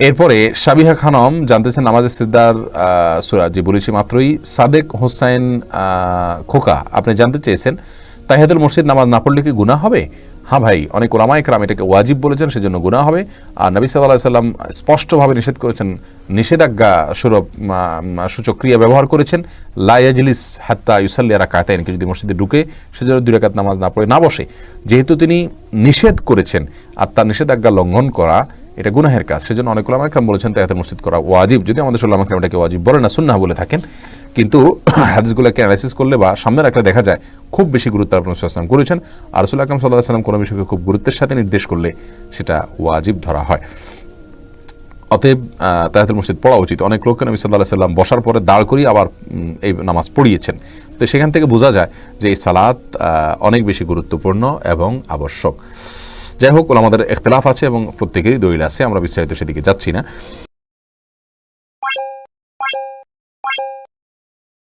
এরপরে সাবিহা খানম জানতেছেন নামাজের সিজদার সূরা যে বলেছি মাত্রই। সাদেক হোসেন খোকা আপনি জানতে চেয়েছেন তাহিয়াতুল মসজিদ নামাজ না পড়লে কি গুনাহ হবে? হ্যাঁ ভাই, অনেক উলামায়ে কেরাম এটাকে ওয়াজিব বলেছেন, সেজন্য গুনাহ হবে। আর নবী সাল্লাল্লাহু আলাইহি সাল্লাম স্পষ্টভাবে নিষেধ করেছেন, নিষেধাজ্ঞা স্বরূপ সূচক ক্রিয়া ব্যবহার করেছেন, লা ইয়াজলিস হাত্তা ইউসাল্লি রাকাতাইন, কেউ যদি মসজিদে ঢুকে সেজন্য 2 রাকাত নামাজ না পড়ে না বসে। যেহেতু তিনি নিষেধ করেছেন আর তার নিষেধাজ্ঞা লঙ্ঘন করা এটা গুনাহের কাজ, সেজন্য অনেক উলামায়ে কেরাম বলেছেন তাহিয়াতুল মসজিদ করা ওয়াজিব। যদি আমাদের উলামায়ে কেরাম এটাকে ওয়াজিব বলে না, সুন্নাহ বলে থাকেন, কিন্তু হাদিসগুলোকে অ্যানালাইসিস করলে বা সামনে রাখলে দেখা যায় খুব বেশি গুরুত্ব রাসূল সাল্লাল্লাহু আলাইহি ওয়াসাল্লাম করেছেন। আর রাসূল আকরাম সাল্লাল্লাহু আলাইহি ওয়াসাল্লাম কোনো বিষয়কে খুব গুরুত্বের সাথে নির্দেশ করলে সেটা ওয়াজিব ধরা হয়। অতএব তাহিয়াতুল মসজিদ পড়া উচিত। অনেক লোককে নবী সাল্লাল্লাহু আলাইহি ওয়াসাল্লাম বসার পরে দাঁড় করিয়ে আবার এই নামাজ পড়িয়েছেন। তো সেখান থেকে বোঝা যায় যে এই সালাত অনেক বেশি গুরুত্বপূর্ণ এবং আবশ্যক। যাই হোক, আমাদের ইখতিলাফ আছে এবং প্রত্যেকেরই দলিল আছে, আমরা বিস্তারিত সেদিকে যাচ্ছি না।